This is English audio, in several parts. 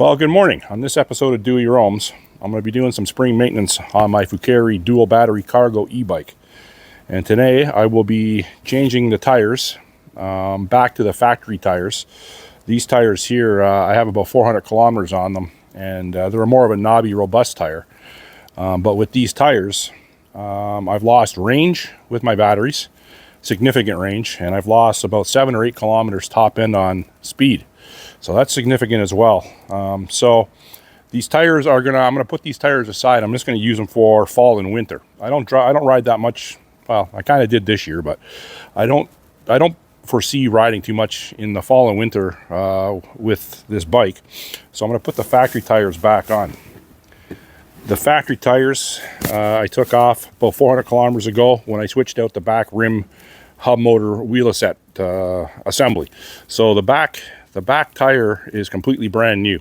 Well, good morning. On this episode of Do Your Ohms, I'm going to be doing some spring maintenance on my Fucare dual battery cargo e-bike. And today I will be changing the tires back to the factory tires. These tires here, I have about 400 kilometers on them, and they're more of a knobby, robust tire. But with these tires, I've lost range with my batteries, significant range, and I've lost about 7 or 8 kilometers top end on speed. So that's significant as well. So these tires are I'm gonna put these tires aside. I'm just gonna use them for fall and winter. I don't ride that much. Well, I kind of did this year, but I don't foresee riding too much in the fall and winter with this bike. So I'm gonna put the factory tires back on. The factory tires I took off about 400 kilometers ago when I switched out the back rim hub motor wheel set assembly. So the back tire is completely brand new.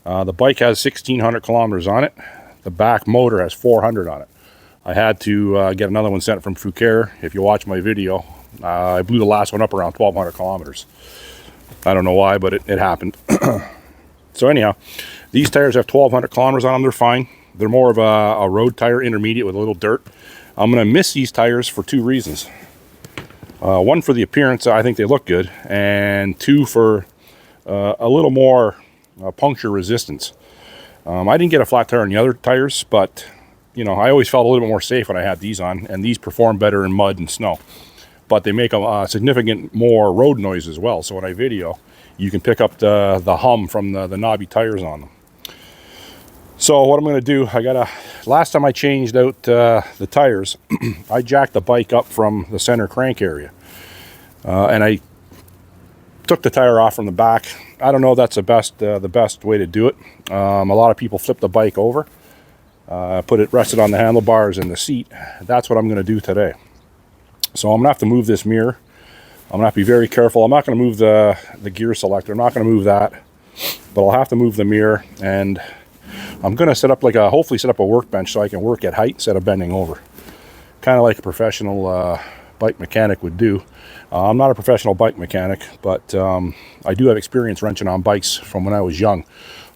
The bike has 1,600 kilometers on it. The back motor has 400 on it. I had to get another one sent from Fucare. If you watch my video, I blew the last one up around 1,200 kilometers. I don't know why, but it happened. So anyhow, these tires have 1,200 kilometers on them. They're fine. They're more of a road tire, intermediate with a little dirt. I'm going to miss these tires for 2 reasons. One, for the appearance. I think they look good. And 2, for a little more puncture resistance. I didn't get a flat tire on the other tires, but you know, I always felt a little bit more safe when I had these on, and these perform better in mud and snow. But they make a significant more road noise as well. So when I video, you can pick up the hum from the knobby tires on them. So what I'm going to do, last time I changed out the tires, I jacked the bike up from the center crank area, and I took the tire off from the back. I don't know if that's the best way to do it. A lot of people flip the bike over, rested on the handlebars and the seat. That's what I'm going to do today. So I'm going to have to move this mirror. I'm going to have to be very careful. I'm not going to move the gear selector. I'm not going to move that, but I'll have to move the mirror, and I'm going to hopefully set up a workbench so I can work at height instead of bending over. Kind of like a professional bike mechanic would do. I'm not a professional bike mechanic, but I do have experience wrenching on bikes from when I was young.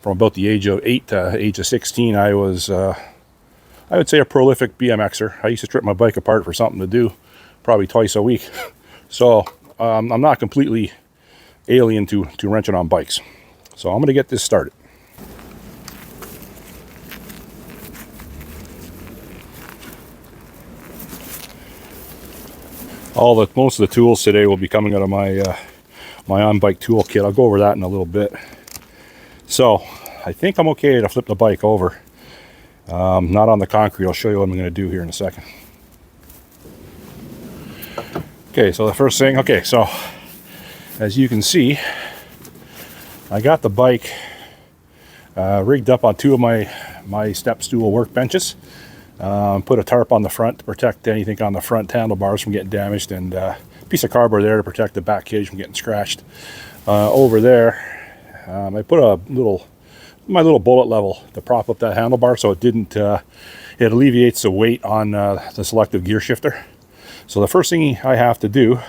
From about the age of 8 to age of 16, I was, I would say, a prolific BMXer. I used to strip my bike apart for something to do, probably twice a week. So I'm not completely alien to wrenching on bikes. So I'm going to get this started. Most of the tools today will be coming out of my my on-bike tool kit. I'll go over that in a little bit. So I think I'm okay to flip the bike over. Not on the concrete. I'll show you what I'm going to do here in a second. Okay, so the first thing, so as you can see, I got the bike rigged up on 2 of my step stool workbenches. Put a tarp on the front to protect anything on the front handlebars from getting damaged, and a piece of cardboard there to protect the back cage from getting scratched. Over there, I put my little bullet level to prop up that handlebar so it alleviates the weight on the selective gear shifter. So the first thing I have to do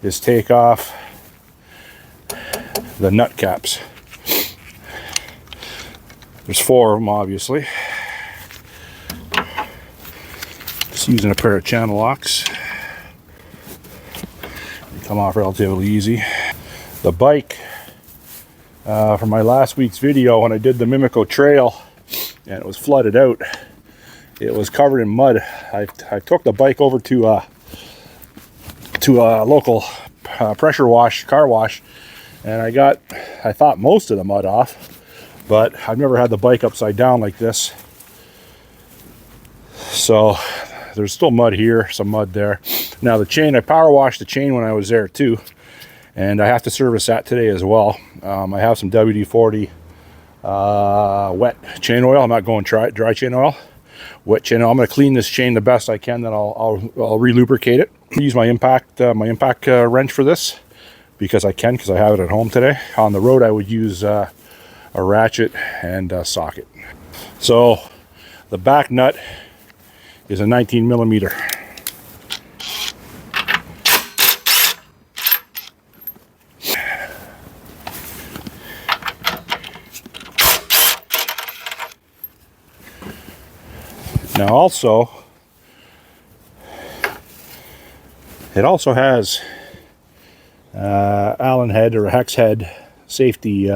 is take off the nut caps. There's 4 of them, obviously. Using a pair of channel locks. They come off relatively easy. The bike, from my last week's video when I did the Mimico Trail and it was flooded out, it was covered in mud. I took the bike over to a local pressure wash, car wash, and I thought most of the mud off, but I've never had the bike upside down like this. So there's still mud here, some mud there. Now the chain, I power washed the chain when I was there too, and I have to service that today as well. I have some WD-40 wet chain oil. I'm not going dry chain oil, wet chain oil. I'm going to clean this chain the best I can, then I'll re-lubricate it. Use my impact wrench for this because I have it at home today. On the road I would use a ratchet and a socket. So the back nut is a 19 millimeter. Now also, it also has Allen head or a hex head safety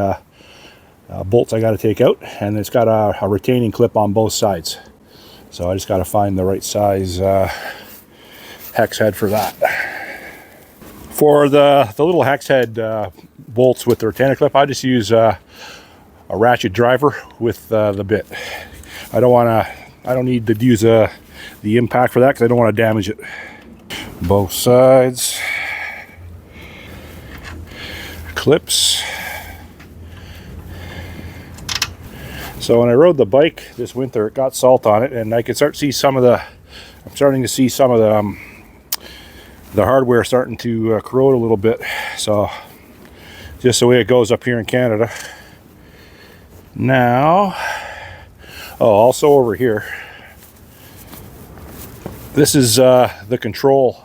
bolts I got to take out, and it's got a retaining clip on both sides. So I just got to find the right size hex head for that. For the little hex head bolts with the retainer clip, I just use a ratchet driver with the bit. I don't need to use the impact for that because I don't want to damage it. Both sides. Clips. So when I rode the bike this winter, it got salt on it, and I could start to see some of the. I'm starting to see some of the hardware starting to corrode a little bit. So just the way it goes up here in Canada. Now, also over here, this is the control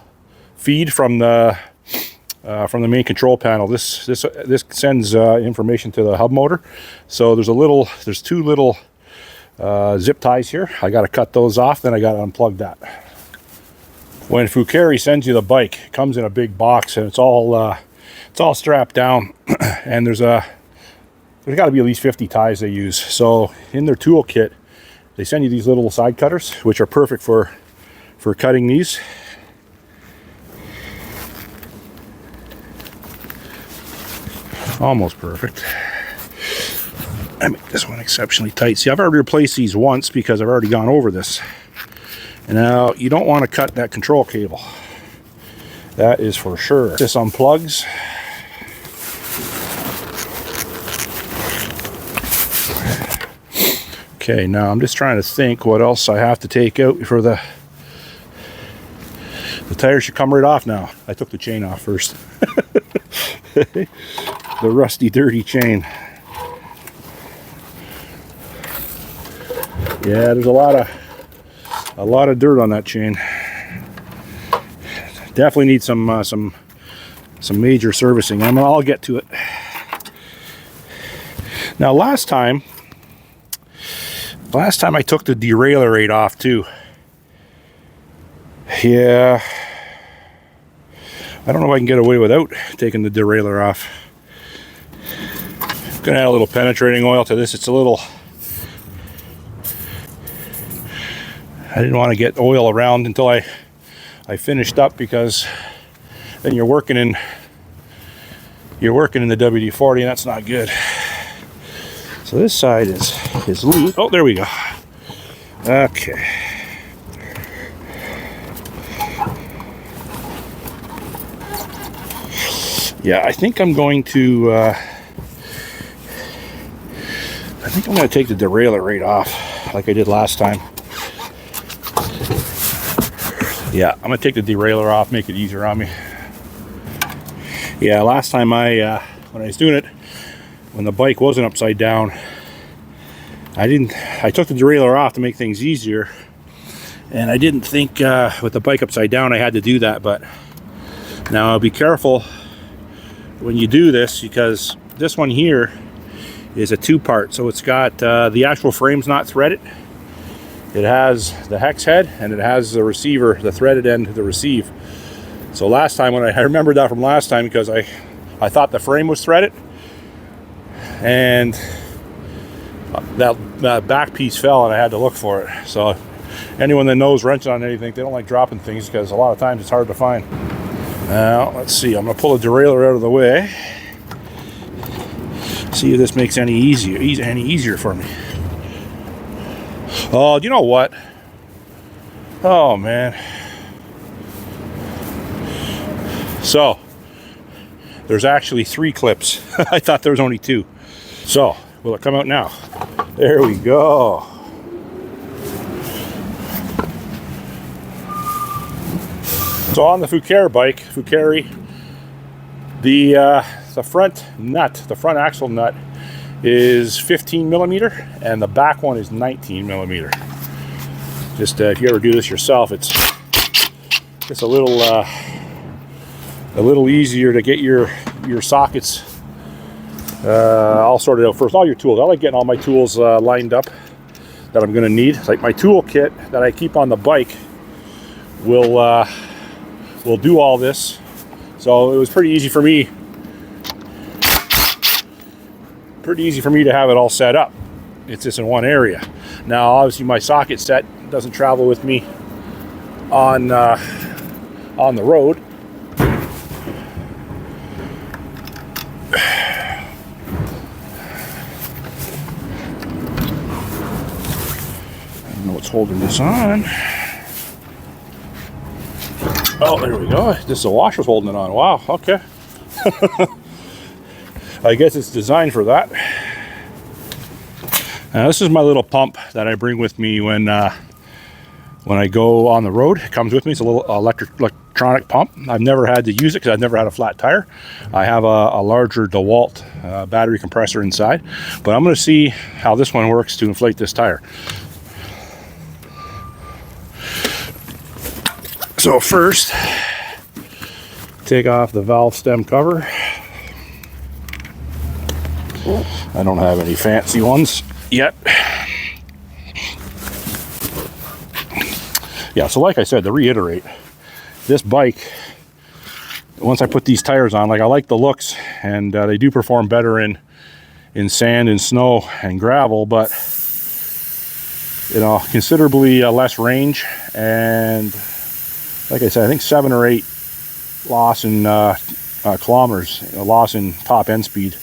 feed from the main control panel. This sends information to the hub motor. So there's two little zip ties here. I got to cut those off, then I got to unplug that. When Fucare sends you the bike, it comes in a big box, and it's all strapped down. And there's got to be at least 50 ties they use. So in their toolkit, they send you these little side cutters, which are perfect for cutting these. Almost perfect. I make this one exceptionally tight. See, I've already replaced these once because I've already gone over this. And now you don't want to cut that control cable. That is for sure. This unplugs. Okay, now I'm just trying to think what else I have to take out for the tires should come right off now. I took the chain off first. The rusty, dirty chain. Yeah, there's a lot of dirt on that chain. Definitely need some major servicing. I'll get to it. Now, last time I took the derailleur rate off too. Yeah, I don't know if I can get away without taking the derailleur off. I'm gonna add a little penetrating oil to this. It's a little. I didn't want to get oil around until I finished up, because then you're working in the WD-40, and that's not good. So this side is loose. Oh, there we go. Okay. Yeah, I think I'm going to take the derailleur right off like I did last time. Yeah, I'm gonna take the derailleur off, make it easier on me. Yeah, last time when I was doing it, when the bike wasn't upside down, I took the derailleur off to make things easier, and I didn't think with the bike upside down I had to do that. But now be careful when you do this, because this one here is a two-part. So it's got the actual frame's not threaded. It has the hex head, and it has the receiver, the threaded end to the receive. So last time, when I remembered that from last time, because I thought the frame was threaded, and that back piece fell, and I had to look for it. So anyone that knows wrenching on anything, they don't like dropping things, because a lot of times it's hard to find. Now let's see. I'm gonna pull the derailleur out of the way. See if this makes any easier for me. Oh, you know what? Oh, man. So, there's actually 3 clips. I thought there was only 2. So, will it come out now? There we go. So on the Fucare bike, the front nut, the front axle nut, is 15 millimeter, and the back one is 19 millimeter. Just if you ever do this yourself, it's just a little easier to get your sockets all sorted out first. All your tools. I like getting all my tools lined up that I'm going to need. Like my tool kit that I keep on the bike will do all this. So it was pretty easy for me to have it all set up. It's just in one area. Now obviously my socket set doesn't travel with me on the road. I don't know what's holding this on. Oh, there we go. Just the washer's holding it on. Wow, okay. I guess it's designed for that. Now this is my little pump that I bring with me when I go on the road. It comes with me. It's a little electronic pump. I've never had to use it because I've never had a flat tire. I have a larger DeWalt battery compressor inside, but I'm going to see how this one works to inflate this tire. So first, take off the valve stem cover. I don't have any fancy ones yet. Yeah, so like I said, to reiterate, this bike, once I put these tires on, like I like the looks, and they do perform better in sand and snow and gravel, but you know, considerably less range, and like I said, I think 7 or 8 loss in kilometers, loss in top end speed.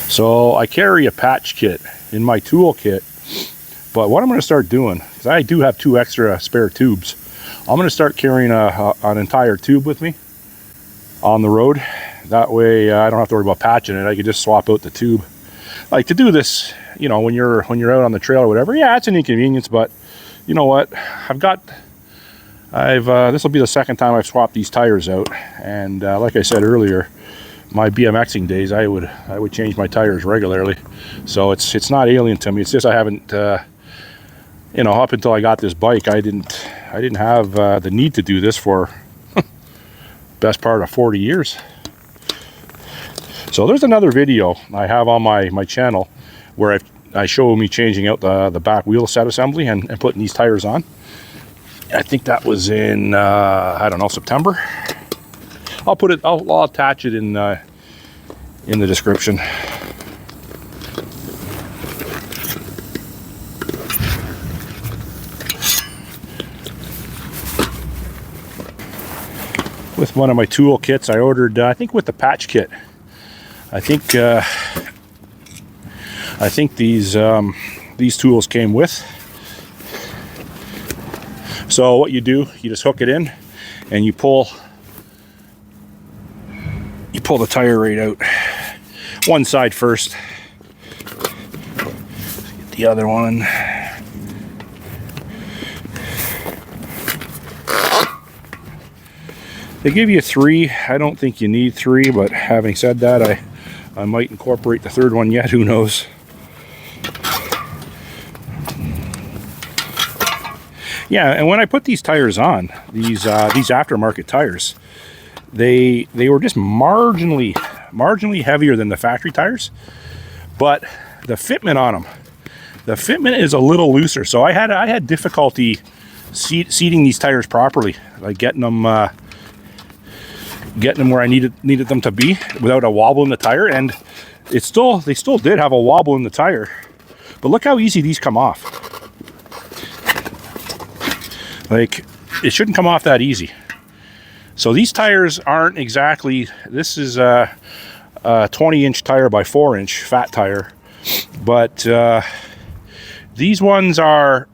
So I carry a patch kit in my tool kit, but what I'm going to start doing, because I do have 2 extra spare tubes, I'm going to start carrying an entire tube with me on the road. That way I don't have to worry about patching it. I can just swap out the tube. Like to do this, you know, when you're out on the trail or whatever, yeah, it's an inconvenience, but you know what, this will be the second time I've swapped these tires out, and like I said earlier, my BMXing days, I would change my tires regularly, so it's not alien to me. It's just I haven't, you know, up until I got this bike, I didn't have the need to do this for best part of 40 years. So there's another video I have on my channel where I show me changing out the back wheel set assembly and putting these tires on. I think that was in I don't know, September. I'll attach it in the description. With one of my tool kits, I ordered I think with the patch kit. I think these tools came with. So what you do, you just hook it in and you pull the tire right out. One side first. Get the other one. They give you 3. I don't think you need 3, but having said that, I might incorporate the 3rd one yet, who knows. Yeah, and when I put these tires on, these aftermarket tires, they were just marginally heavier than the factory tires, but the fitment on them, the fitment is a little looser. So I had difficulty seating these tires properly, like getting them where I needed them to be without a wobble in the tire. And they still did have a wobble in the tire, but look how easy these come off. Like, it shouldn't come off that easy. So these tires aren't exactly, this is a 20-inch tire by 4-inch fat tire, but these ones are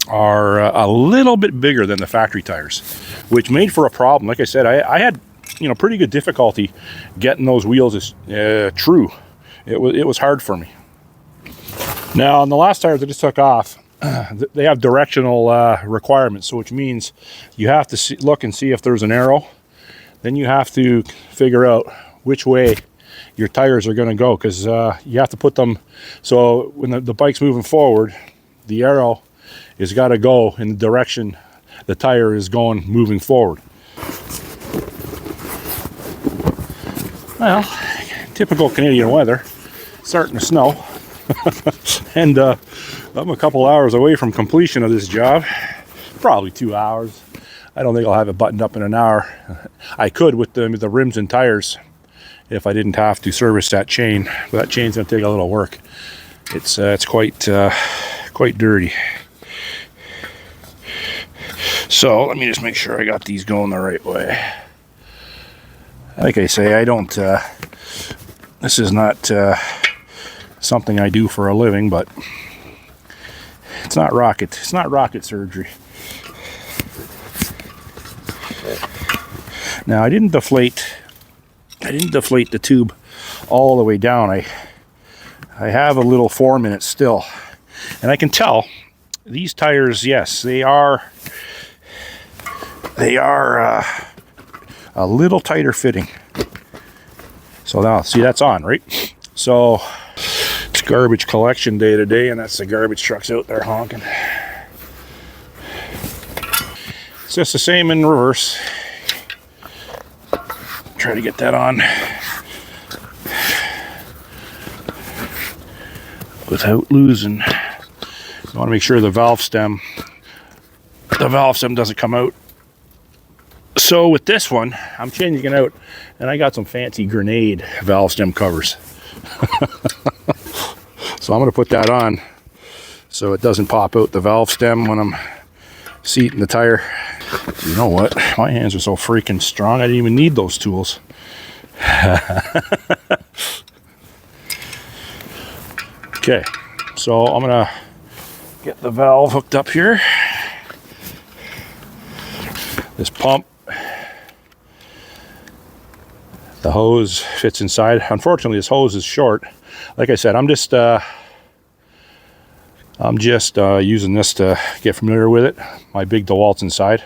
a little bit bigger than the factory tires, which made for a problem. Like I said, I had, you know, pretty good difficulty getting those wheels true. It was hard for me. Now on the last tires I just took off, they have directional requirements, so which means you have to look and see if there's an arrow. Then you have to figure out which way your tires are going to go, because you have to put them so when the bike's moving forward, the arrow has got to go in the direction the tire is moving forward. Well, typical Canadian weather, starting to snow. And I'm a couple hours away from completion of this job. Probably 2 hours. I don't think I'll have it buttoned up in an hour. I could with the rims and tires if I didn't have to service that chain. But that chain's going to take a little work. It's quite dirty. So let me just make sure I got these going the right way. Like I say, I don't. This is not something I do for a living, but it's not rocket surgery. Now I didn't deflate the tube all the way down. I have a little form in it still, and I can tell these tires, yes, they are a little tighter fitting. So now see, that's on, right? So it's garbage collection day today, and that's the garbage trucks out there honking. It's just the same in reverse. Try to get that on without losing. You want to make sure the valve stem doesn't come out. So with this one, I'm changing it out, and I got some fancy grenade valve stem covers. So I'm going to put that on so it doesn't pop out the valve stem when I'm seating the tire. You know what? My hands are so freaking strong, I didn't even need those tools. Okay, so I'm going to get the valve hooked up here. This pump, the hose fits inside. Unfortunately, this hose is short. Like I said, I'm just using this to get familiar with it. My big DeWalt's inside.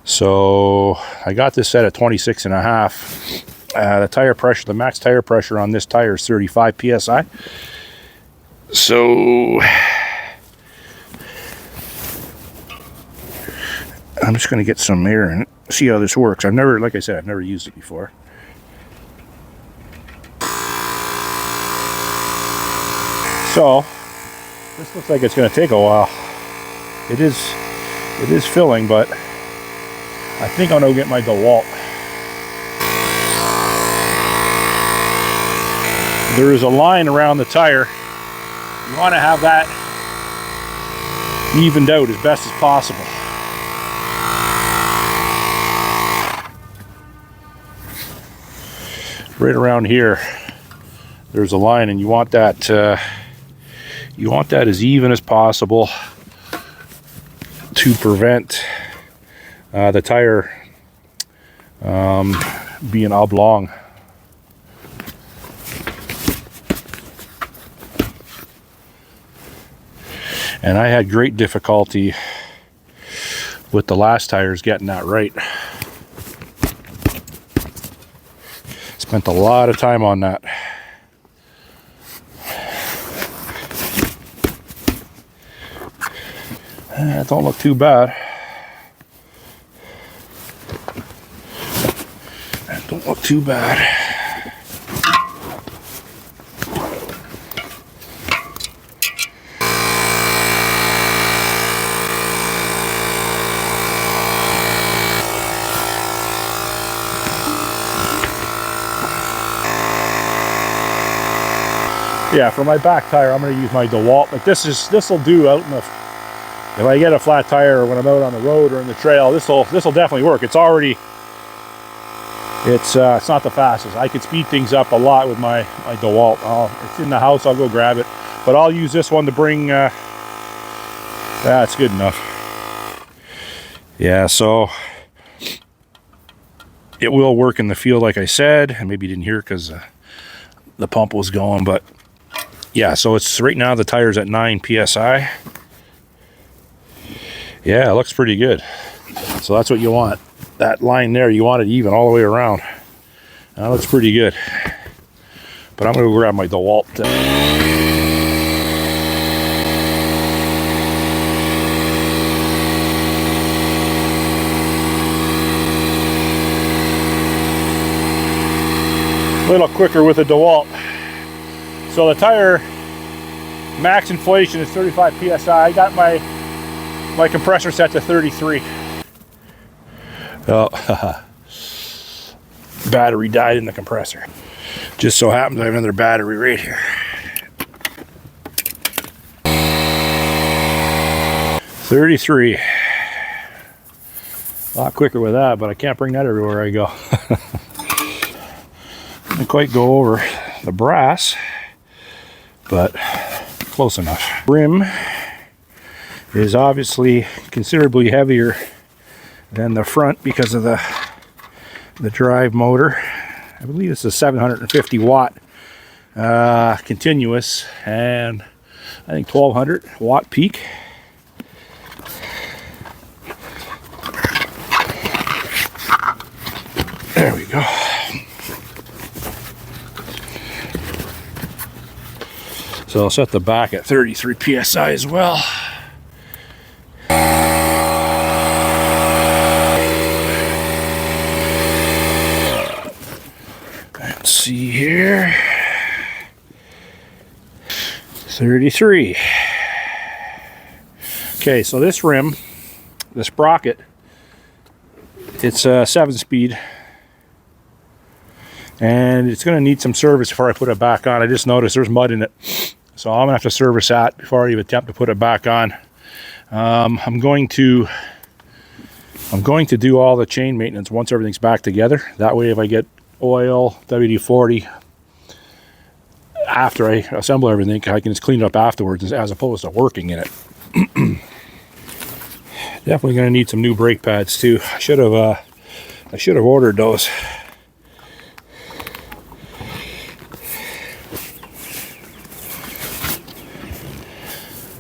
So I got this set at 26.5. The tire pressure, the max tire pressure on this tire is 35 psi. So I'm just going to get some air in it, see how this works. Like I said, I've never used it before. So this looks like it's going to take a while. It is filling, but I think I'm going to get my DeWalt. There is a line around the tire. You want to have that evened out as best as possible. Right around here, there's a line, and you want that as even as possible to prevent the tire being oblong. And I had great difficulty with the last tires getting that right. Spent a lot of time on that. That don't look too bad. That don't look too bad. Yeah, for my back tire, I'm going to use my DeWalt. But this will do out in the. If I get a flat tire or when I'm out on the road or in the trail, this will definitely work. It's not the fastest. I could speed things up a lot with my DeWalt. It's in the house. I'll go grab it, but I'll use this one to bring. That's good enough. Yeah, so it will work in the field, like I said. And maybe you didn't hear because the pump was going, but. Yeah, so it's right now the tire's at 9 psi. Yeah, it looks pretty good. So that's what you want. That line there, you want it even all the way around. That looks pretty good. But I'm going to go grab my DeWalt. a little quicker with the DeWalt. So the tire max inflation is 35 psi. I got my compressor set to 33. Oh, battery died in the compressor. Just so happens I have another battery right here. 33. A lot quicker with that, but I can't bring that everywhere I go. Didn't quite go over the brass, but close enough. Rim is obviously considerably heavier than the front because of the drive motor. I believe it's a 750 watt continuous, and I think 1200 watt peak. There we go. So I'll set the back at 33 psi as well. Let's see here. 33. Okay, so this rim, the sprocket, it's a 7-speed. And it's going to need some service before I put it back on. I just noticed there's mud in it, so I'm going to have to service that before I even attempt to put it back on. I'm going to do all the chain maintenance once everything's back together. That way, if I get oil, WD-40 after I assemble everything, I can just clean it up afterwards as opposed to working in it. Definitely going to need some new brake pads too. I should have ordered those.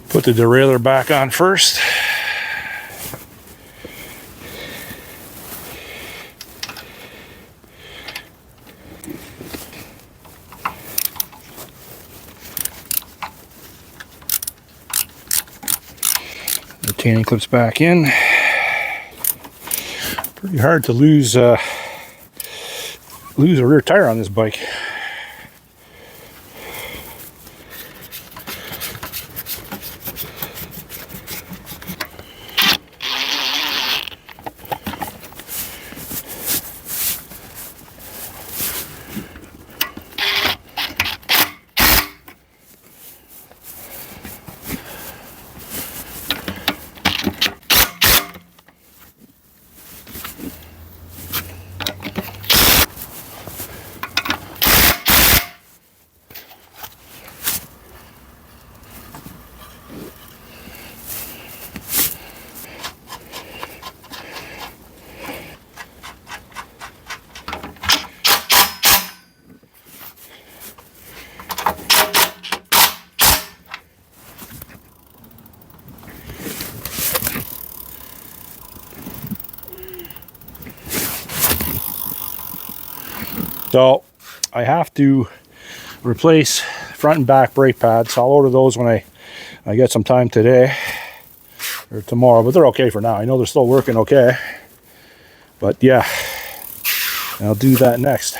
Put the derailleur back on first. Retaining clips back in. Pretty hard to lose a rear tire on this bike. So I have to replace front and back brake pads. I'll order those when I get some time today or tomorrow, but they're okay for now. I know they're still working okay, but yeah, I'll do that next.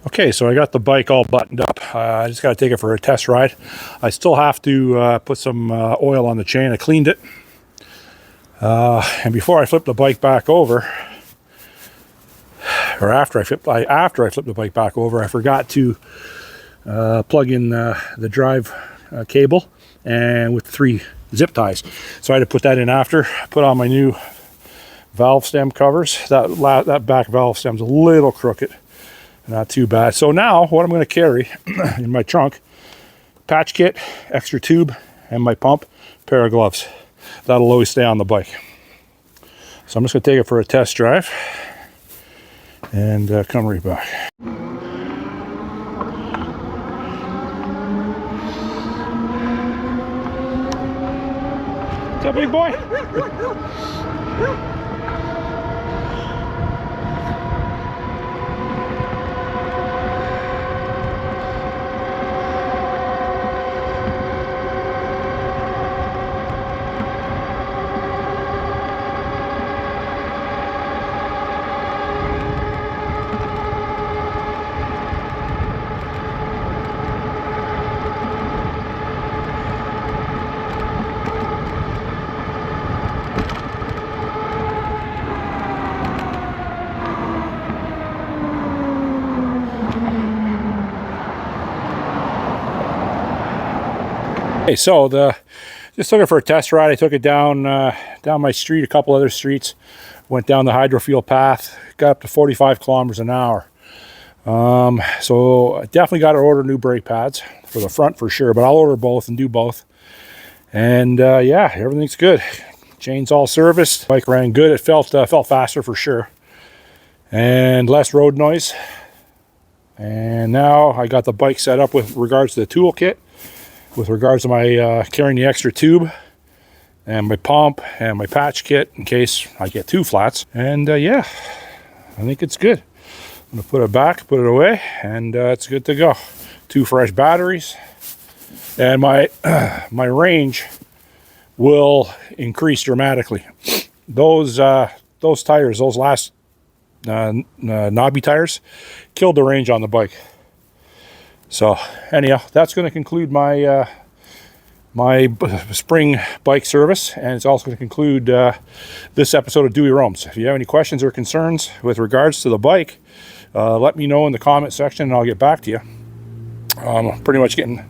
Okay, so I got the bike all buttoned up. I just got to take it for a test ride. I still have to put some oil on the chain. I cleaned it, and before I flip the bike back over, or after I flipped the bike back over, I forgot to plug in the drive cable and with 3 zip ties. So I had to put that in after. Put on my new valve stem covers. That back valve stem's a little crooked, not too bad. So now what I'm going to carry in my trunk: patch kit, extra tube, and my pump, pair of gloves. That'll always stay on the bike. So I'm just going to take it for a test drive and come right back. What's up, big boy? Okay, so just took it for a test ride. I took it down my street, a couple other streets, went down the hydrofuel path, got up to 45 kilometers an hour. So I definitely got to order new brake pads for the front for sure, but I'll order both and do both. And yeah, everything's good. Chain's all serviced. Bike ran good. It felt faster for sure, and less road noise. And now I got the bike set up with regards to the toolkit, with regards to my carrying the extra tube and my pump and my patch kit in case I get two flats. And yeah, I think it's good. I'm gonna put it back, put it away, and it's good to go. 2 fresh batteries, and my my range will increase dramatically. Those tires, those last knobby tires, killed the range on the bike. So anyhow, that's going to conclude my my spring bike service, and it's also going to conclude this episode of Do Your Ohms. If you have any questions or concerns with regards to the bike, let me know in the comment section and I'll get back to you. I'm pretty much getting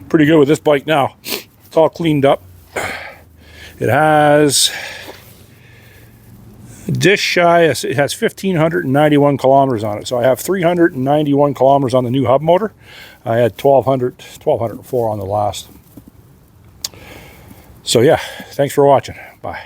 pretty good with this bike now. It's all cleaned up. It has just shy, it has 1,591 kilometers on it. So I have 391 kilometers on the new hub motor. I had 1,204 on the last. So yeah, thanks for watching. Bye.